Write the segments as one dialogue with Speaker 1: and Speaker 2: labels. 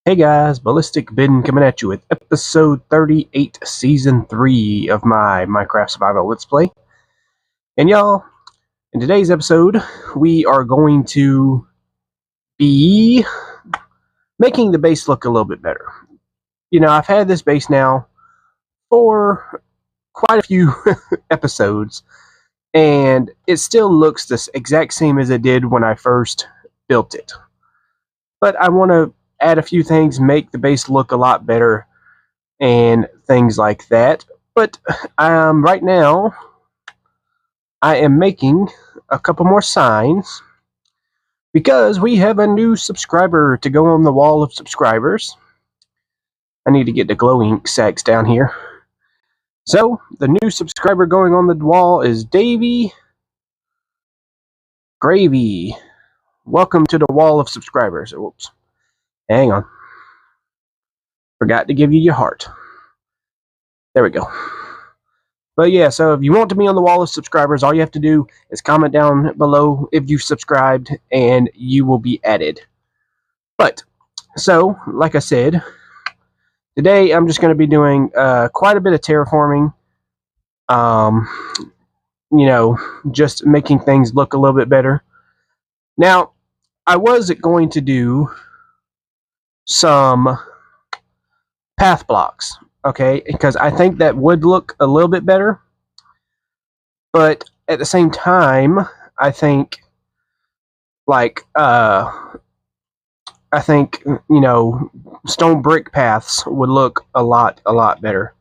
Speaker 1: Hey guys, Ballistic Ben coming at you with episode 38, season 3 of my Minecraft Survival Let's Play. And y'all, in today's episode, we are going to be making the base look a little bit better. You know, I've had this base now for quite a few episodes, and it still looks the exact same as it did when I first built it. But I want to add a few things, make the base look a lot better, and things like that. But right now, I am making a couple more signs because we have a new subscriber to go on the wall of subscribers. I need to get the glow ink sacks down here. So, the new subscriber going on the wall is Davy Gravy. Welcome to the wall of subscribers. Oops. Hang on. Forgot to give you your heart. There we go. But yeah, so if you want to be on the wall of subscribers, all you have to do is comment down below if you've subscribed, and you will be added. But, so, like I said, today I'm just going to be doing quite a bit of terraforming. You know, just making things look a little bit better. Now, I was going to do some path blocks, okay? Because I think that would look a little bit better. But at the same time, I think, you know, stone brick paths would look a lot better.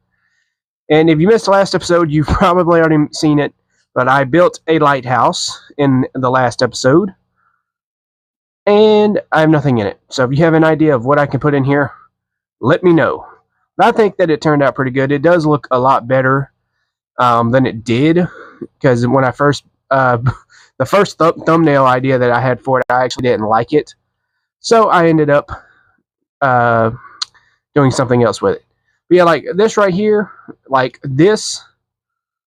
Speaker 1: And if you missed the last episode, you've probably already seen it, but I built a lighthouse in the last episode, and I have nothing in it. So if you have an idea of what I can put in here, let me know. But I think that it turned out pretty good. It does look a lot better than it did, because when I first, the first thumbnail idea that I had for it, I actually didn't like it. So I ended up doing something else with it. But yeah, like this right here, like this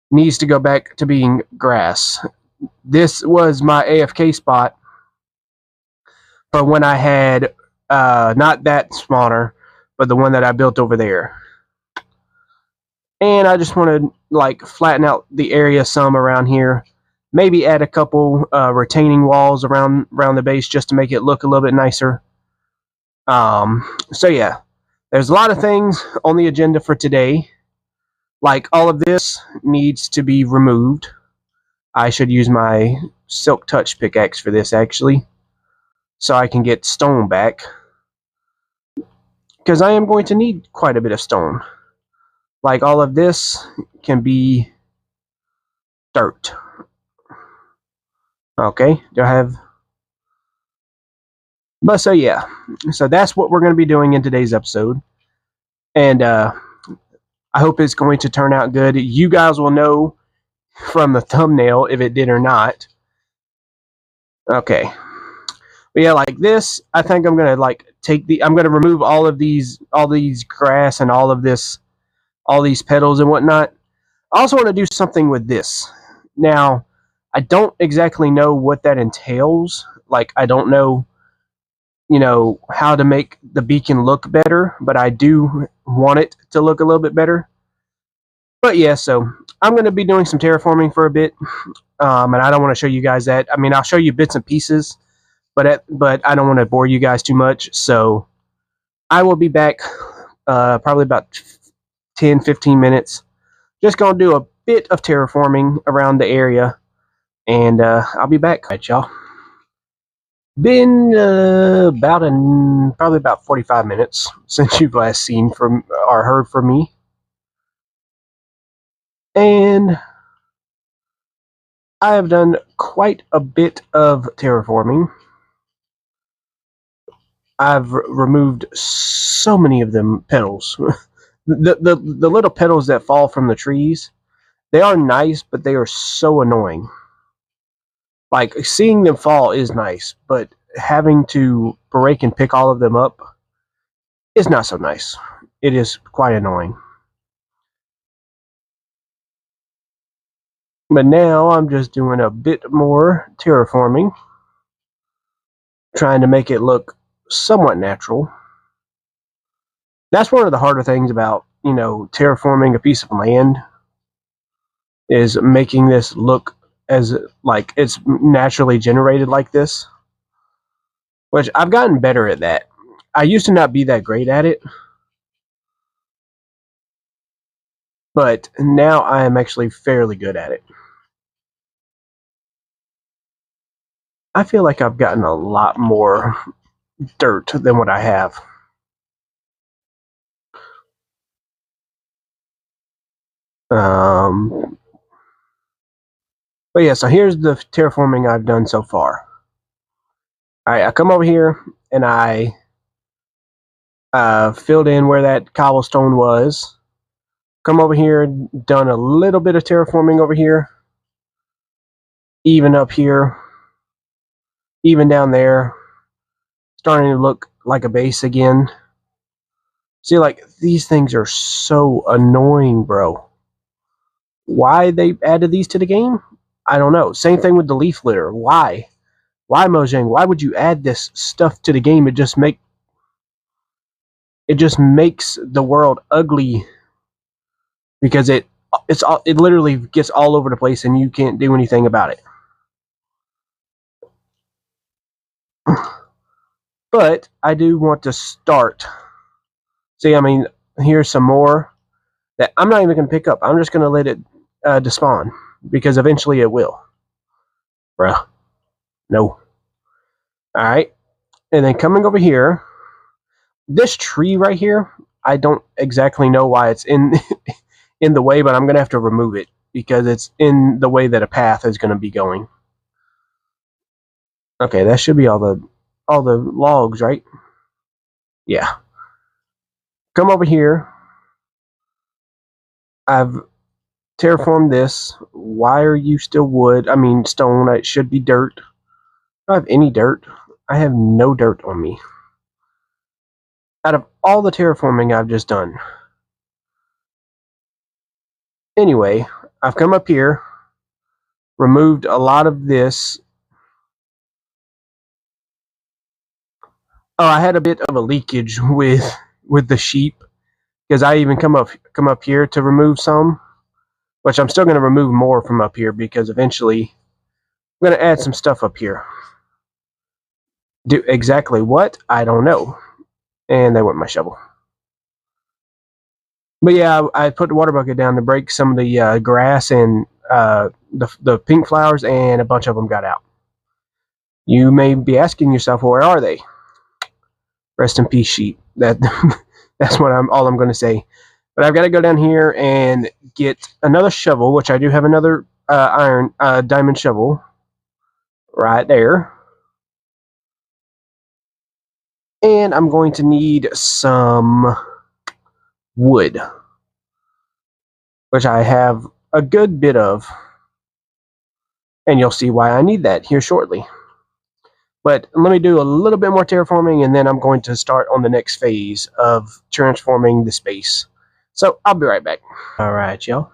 Speaker 1: needs to go back to being grass. This was my AFK spot for when I had not that spawner, but the one that I built over there. And I just want to like flatten out the area some around here. Maybe add a couple retaining walls around the base just to make it look a little bit nicer. So yeah, there's a lot of things on the agenda for today. Like all of this needs to be removed. I should use my Silk Touch pickaxe for this actually, so I can get stone back, because I am going to need quite a bit of stone. Like all of this can be dirt. Okay, do I have... But so yeah, so that's what we're going to be doing in today's episode. And I hope it's going to turn out good. You guys will know from the thumbnail if it did or not. Okay. But yeah, like this, I think I'm going to like I'm going to remove all these grass and all these petals and whatnot. I also want to do something with this. Now, I don't exactly know what that entails. Like, I don't know, you know, how to make the beacon look better, but I do want it to look a little bit better. But yeah, so I'm going to be doing some terraforming for a bit, and I don't want to show you guys that. I mean, I'll show you bits and pieces, but I don't want to bore you guys too much, so I will be back probably about 10-15 minutes. Just going to do a bit of terraforming around the area, and I'll be back. All right, y'all. Been probably about 45 minutes since you've last seen from or heard from me. And I have done quite a bit of terraforming. I've removed so many of them petals. the little petals that fall from the trees, they are nice, but they are so annoying. Like, seeing them fall is nice, but having to break and pick all of them up is not so nice. It is quite annoying. But now I'm just doing a bit more terraforming, trying to make it look somewhat natural. That's one of the harder things about, terraforming a piece of land, is making this look as like it's naturally generated like this, which I've gotten better at that. I used to not be that great at it, but now I am actually fairly good at it. I feel like I've gotten a lot more dirt than what I have. But yeah, so here's the terraforming I've done so far. Alright, I come over here and I filled in where that cobblestone was. Come over here, done a little bit of terraforming over here. Even up here. Even down there. Starting to look like a base again. See, like, these things are so annoying, bro. Why they added these to the game? I don't know. Same thing with the leaf litter. Why? Why, Mojang? Why would you add this stuff to the game? It just makes the world ugly, because it literally gets all over the place and you can't do anything about it. But I do want to start. See, I mean, here's some more that I'm not even going to pick up. I'm just going to let it despawn, because eventually it will. Bruh. No. Alright. And then coming over here, this tree right here, I don't exactly know why it's in in the way, but I'm going to have to remove it because it's in the way that a path is going to be going. Okay, that should be all the logs, right? Yeah. Come over here. I've terraformed this. Why are you still wood? I mean stone. It should be dirt. I don't have any dirt. I have no dirt on me. Out of all the terraforming I've just done. Anyway, I've come up here, removed a lot of this. Oh, I had a bit of a leakage with the sheep, because I even come up here to remove some, which I'm still going to remove more from up here, because eventually I'm going to add some stuff up here. Do exactly what? I don't know. And there went my shovel. But yeah, I put the water bucket down to break some of the grass and the pink flowers, and a bunch of them got out. You may be asking yourself, well, where are they? Rest in peace, sheep. That's what all I'm going to say. But I've got to go down here and get another shovel, which I do have another diamond shovel right there. And I'm going to need some wood, which I have a good bit of. And you'll see why I need that here shortly. But let me do a little bit more terraforming, and then I'm going to start on the next phase of transforming the space. So I'll be right back. Alright, y'all.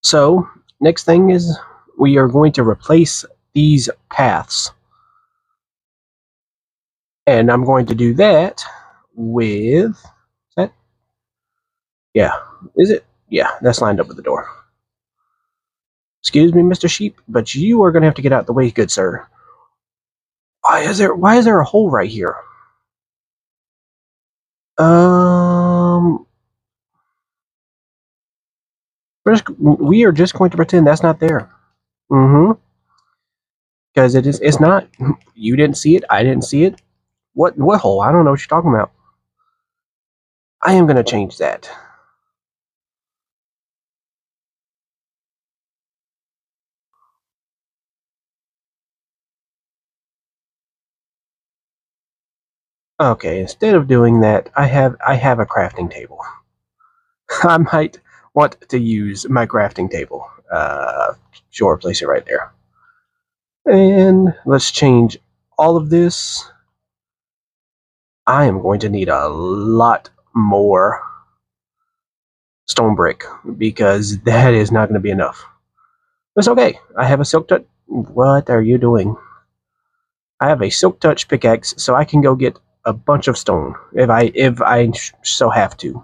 Speaker 1: So, next thing is we are going to replace these paths. And I'm going to do that with... Is that? Yeah. Is it? Yeah, that's lined up with the door. Excuse me, Mr. Sheep, but you are going to have to get out of the way, good sir. Why is there a hole right here? We are just going to pretend that's not there. Because it's not. You didn't see it, I didn't see it. What hole? I don't know what you're talking about. I am going to change that. Okay, instead of doing that, I have a crafting table. I might want to use my crafting table. Sure, place it right there. And let's change all of this. I am going to need a lot more stone brick, because that is not going to be enough. It's okay. I have a silk touch. What are you doing? I have a silk touch pickaxe, so I can go get a bunch of stone if I so have to.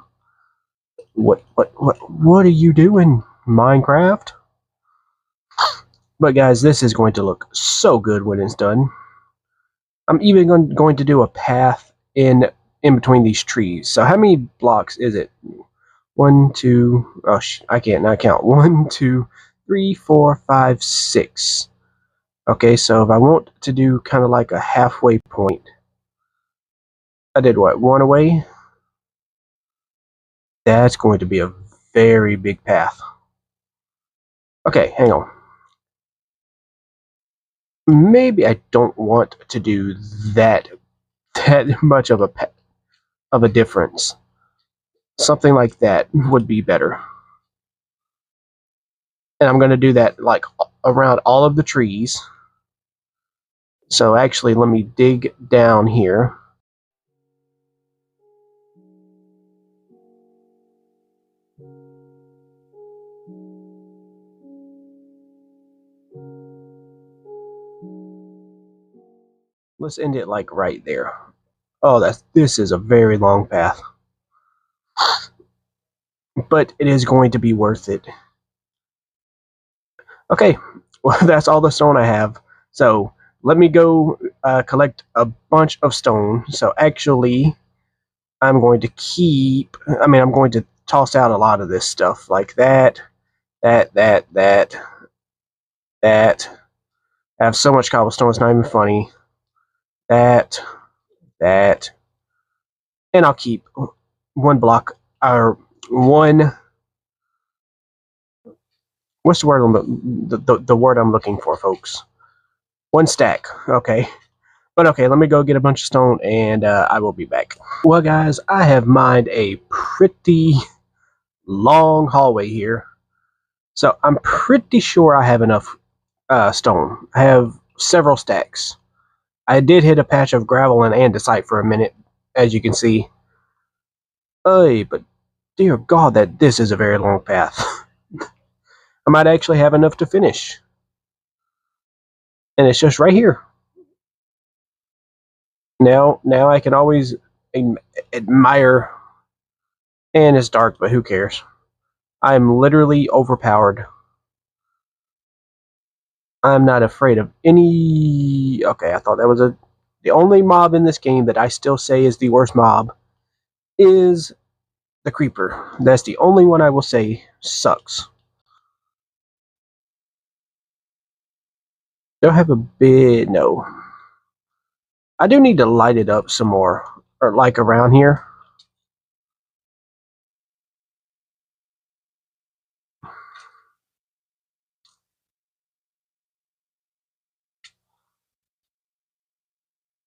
Speaker 1: What are you doing, Minecraft? But guys, this is going to look so good when it's done. I'm even going to do a path in between these trees. So how many blocks is it? 1, 2. Oh, I can't not count. 1, 2, 3, 4, 5, 6. Okay, so if I want to do kind of like a halfway point, I did what? 1 away. That's going to be a very big path. Okay, hang on. Maybe I don't want to do that much of a difference. Something like that would be better. And I'm going to do that like around all of the trees. So actually, let me dig down here. Let's end it like right there. Oh, this is a very long path. But it is going to be worth it. Okay, well, that's all the stone I have. So let me go collect a bunch of stone. So actually, I'm going to I'm going to toss out a lot of this stuff like that. I have so much cobblestone, it's not even funny. That, and I'll keep 1 block or 1. What's the word? The word I'm looking for, folks. 1 stack. Okay. But okay, let me go get a bunch of stone, and I will be back. Well, guys, I have mined a pretty long hallway here, so I'm pretty sure I have enough stone. I have several stacks. I did hit a patch of gravel and andesite for a minute, as you can see. Hey, but dear God, that this is a very long path. I might actually have enough to finish. And it's just right here. Now I can always admire. And it's dark, but who cares? I'm literally overpowered. I'm not afraid of any... Okay, I thought that was the only mob in this game that I still say is the worst mob is the creeper. That's the only one I will say sucks. Do I have a bit? No. I do need to light it up some more, or like around here.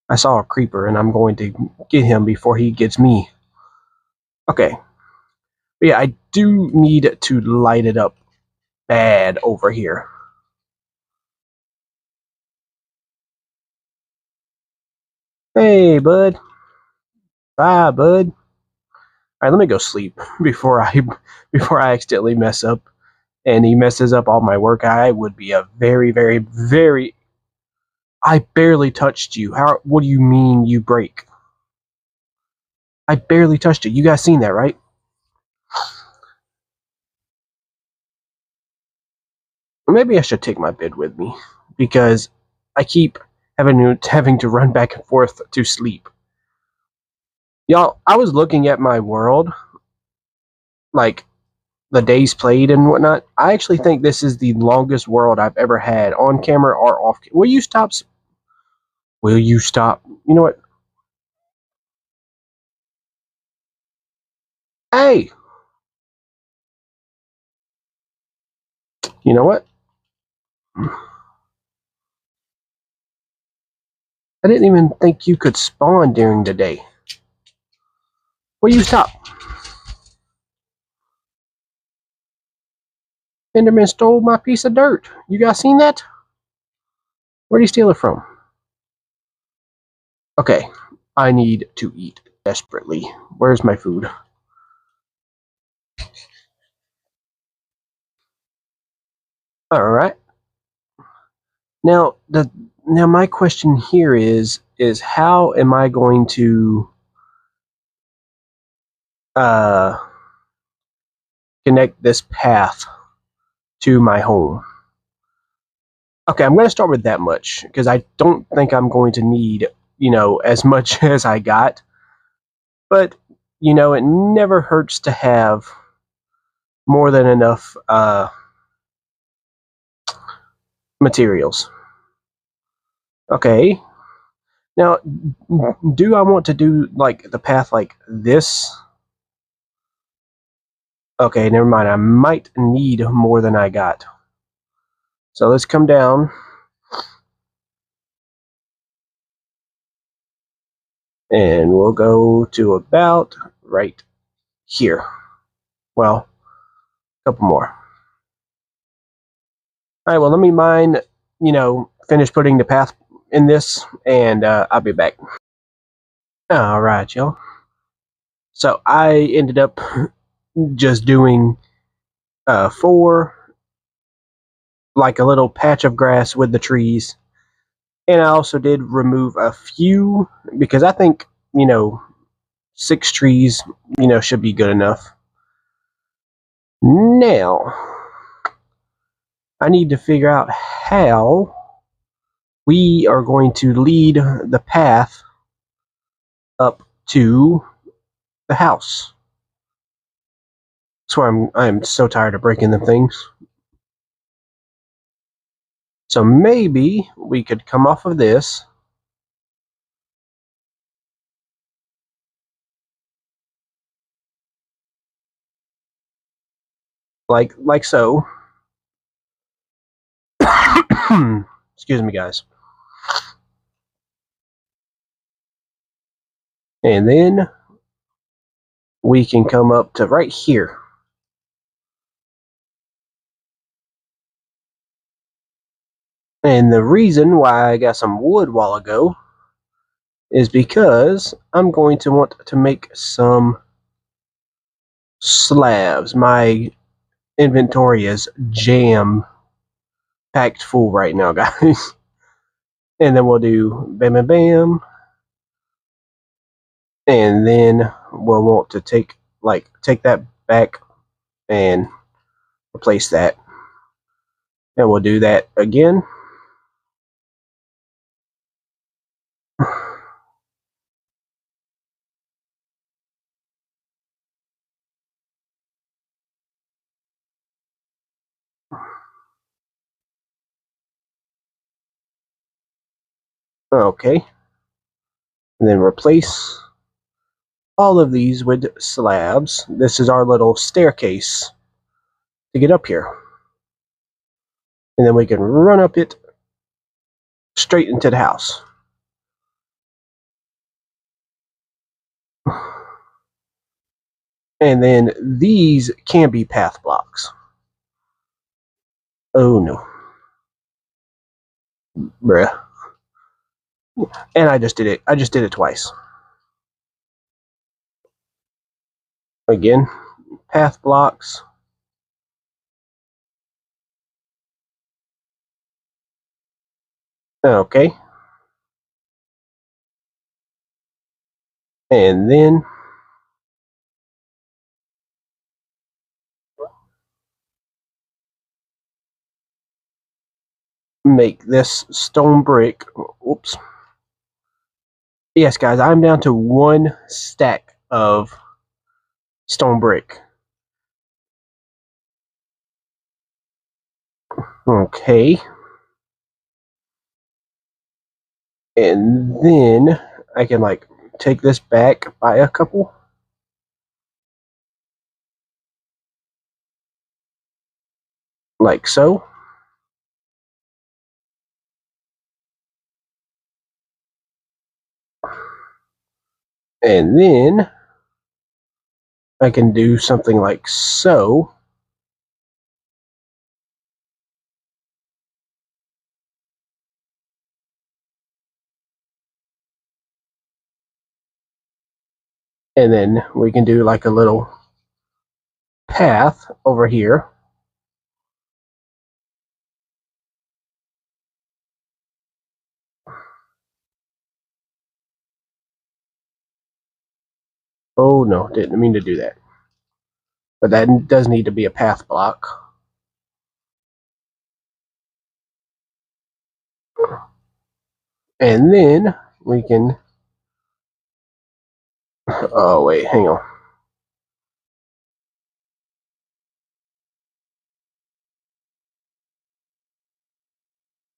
Speaker 1: I saw a creeper and I'm going to get him before he gets me. Okay. But yeah, I do need to light it up bad over here. Hey, bud. Bye, bud. Alright, let me go sleep before I accidentally mess up and he messes up all my work. I would be a very, very, very... I barely touched you. What do you mean you break? I barely touched it. You guys seen that, right? Maybe I should take my bed with me because I keep having to run back and forth to sleep. Y'all, I was looking at my world, like the days played and whatnot. I actually think this is the longest world I've ever had on camera or off. Will you stop? Will you stop? You know what? Hey! You know what? I didn't even think you could spawn during the day. Will you stop? Enderman stole my piece of dirt. You guys seen that? Where'd he steal it from? Okay, I need to eat desperately. Where's my food? Alright. Now my question here is, is how am I going to connect this path to my home? Okay, I'm going to start with that much because I don't think I'm going to need, as much as I got. But, it never hurts to have more than enough materials. Okay. Now, do I want to do like the path like this? Okay, never mind. I might need more than I got. So let's come down. And we'll go to about right here. Well, a couple more. All right, well, let me finish putting the path in this, and I'll be back. All right, y'all. So I ended up just doing 4, like a little patch of grass with the trees. And I also did remove a few because I think, 6 trees, should be good enough. Now, I need to figure out how we are going to lead the path up to the house. That's why I'm so tired of breaking them things. So maybe we could come off of this. Like so. Excuse me, guys. And then we can come up to right here. And the reason why I got some wood a while ago is because I'm going to want to make some slabs. My inventory is jam-packed full right now, guys. And then we'll do bam, bam, bam. And then we'll want to take that back and replace that. And we'll do that again. Okay. And then replace all of these with slabs. This is our little staircase to get up here. And then we can run up it straight into the house. And then these can be path blocks. Oh no. Bruh. And I just did it. I just did it twice. Again, path blocks. Okay. And then make this stone brick. Oops. Yes, guys, I'm down to 1 stack of stone brick. Okay. And then I can take this back by a couple. Like so. And then I can do something like so. And then we can do like a little path over here. Oh no, didn't mean to do that. But that does need to be a path block. And then we can... Oh, wait, hang on.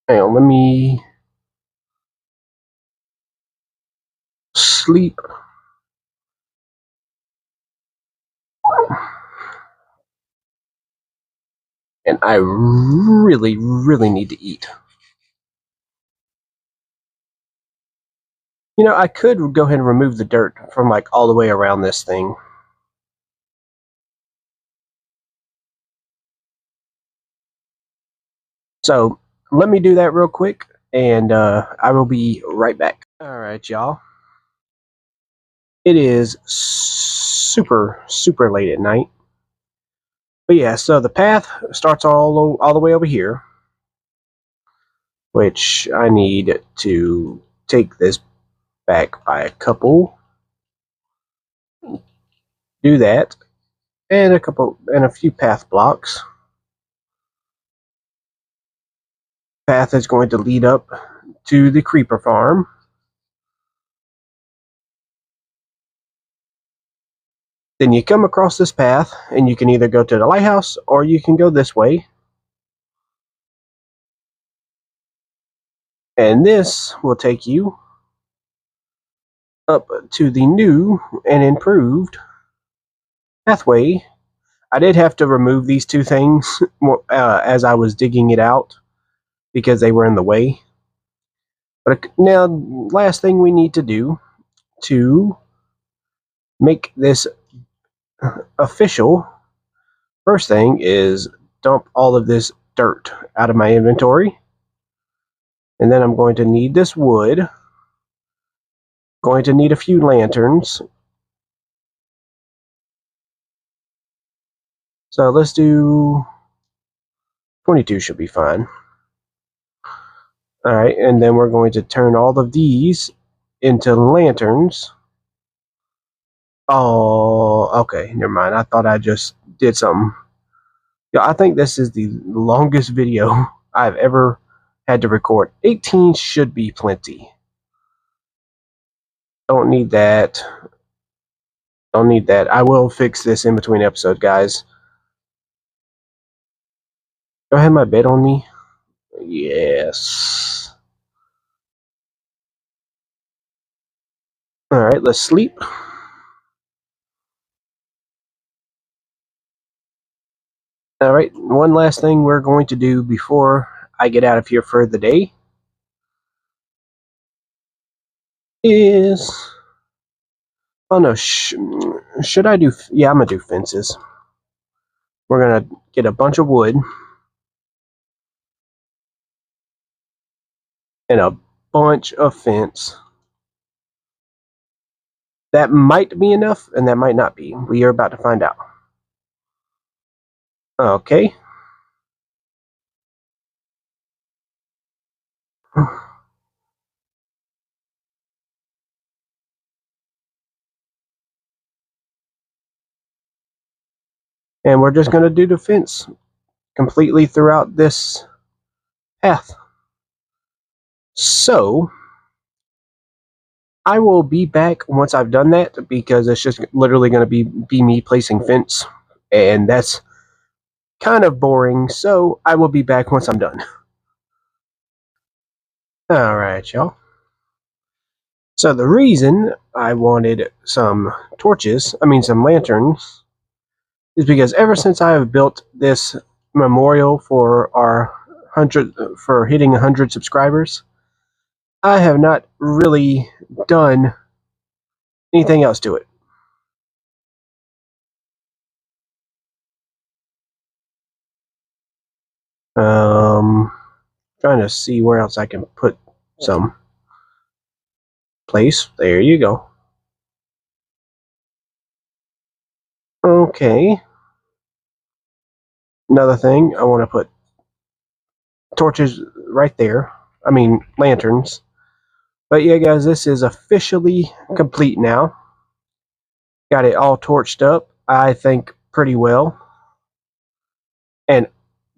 Speaker 1: Hang on, let me... Sleep. And I really, really need to eat. You know, I could go ahead and remove the dirt from like all the way around this thing. So let me do that real quick, and I will be right back. All right, y'all. It is super, super late at night. But yeah, so the path starts all the way over here, which I need to take this back by a couple. Do that, and a few path blocks. Path is going to lead up to the creeper farm. Then you come across this path, and you can either go to the lighthouse or you can go this way. And this will take you up to the new and improved pathway. I did have to remove these two things as I was digging it out because they were in the way. But now, last thing we need to do to make this official, first thing is dump all of this dirt out of my inventory. And then I'm going to need this wood. Going to need a few lanterns. So let's do 22 should be fine. Alright, and then we're going to turn all of these into lanterns. Oh, okay, never mind. I thought I just did something. Yeah, I think this is the longest video I've ever had to record. 18 should be plenty. Don't need that. Don't need that. I will fix this in between episodes, guys. Do I have my bed on me? Yes. Alright, let's sleep. Alright, one last thing we're going to do before I get out of here for the day is... Oh no, should I do... Yeah, I'm going to do fences. We're going to get a bunch of wood and a bunch of fence. That might be enough, and that might not be. We are about to find out. Okay. And we're just going to do the fence completely throughout this path. So, I will be back once I've done that, because it's just literally going to be me placing fence, and that's kind of boring, so I will be back once I'm done. Alright, y'all. So the reason I wanted some some lanterns, is because ever since I have built this memorial for our hitting 100 subscribers, I have not really done anything else to it. Trying to see where else I can put some place. There you go. Okay. Another thing, I want to put torches right there. I mean, lanterns. But yeah, guys, this is officially complete now. Got it all torched up, I think, pretty well. And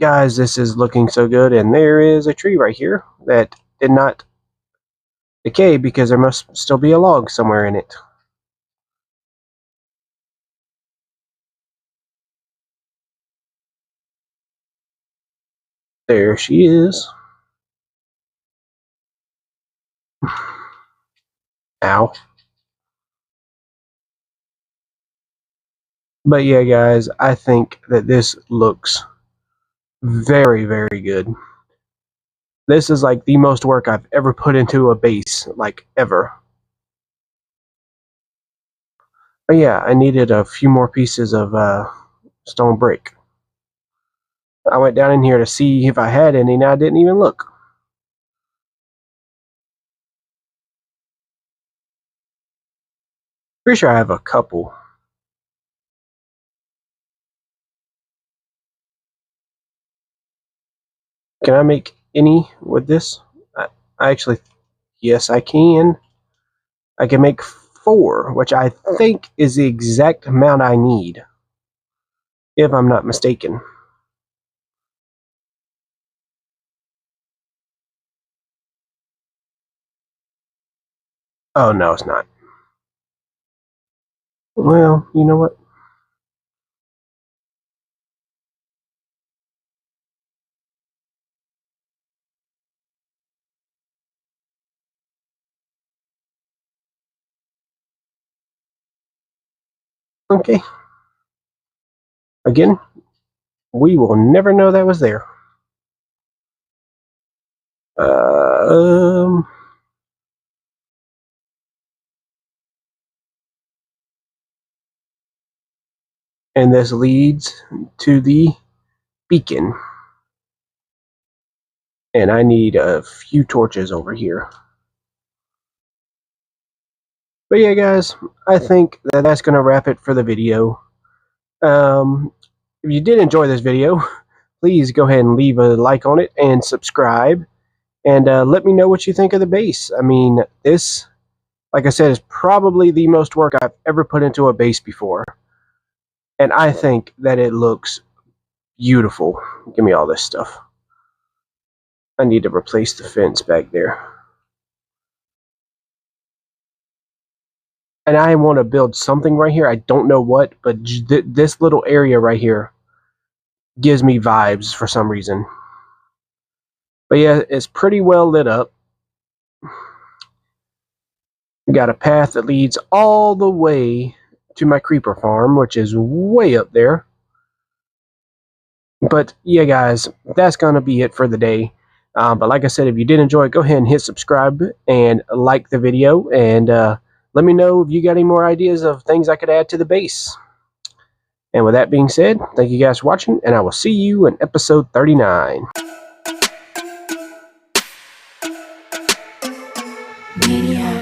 Speaker 1: guys, this is looking so good. And there is a tree right here that did not decay because there must still be a log somewhere in it. There she is. Ow. But yeah, guys, I think that this looks very, very good. This is like the most work I've ever put into a base, like ever. But yeah, I needed a few more pieces of stone brick. I went down in here to see if I had any, and I didn't even look. Pretty sure I have a couple. Can I make any with this? I actually, yes, I can. I can make 4, which I think is the exact amount I need, if I'm not mistaken. Oh, no, it's not. Well, you know what? Okay. Again, we will never know that was there. Um, and this leads to the beacon. And I need a few torches over here. But yeah, guys, I think that that's going to wrap it for the video. If you did enjoy this video, please go ahead and leave a like on it and subscribe. And let me know what you think of the base. I mean, this, like I said, is probably the most work I've ever put into a base before. And I think that it looks beautiful. Give me all this stuff. I need to replace the fence back there. And I want to build something right here. I don't know what, but this little area right here gives me vibes for some reason. But yeah, it's pretty well lit up. We got a path that leads all the way to my creeper farm, which is way up there. But yeah, guys, that's going to be it for the day. But like I said, if you did enjoy it, go ahead and hit subscribe and like the video. And let me know if you got any more ideas of things I could add to the base. And with that being said, thank you guys for watching, and I will see you in episode 39.
Speaker 2: Media.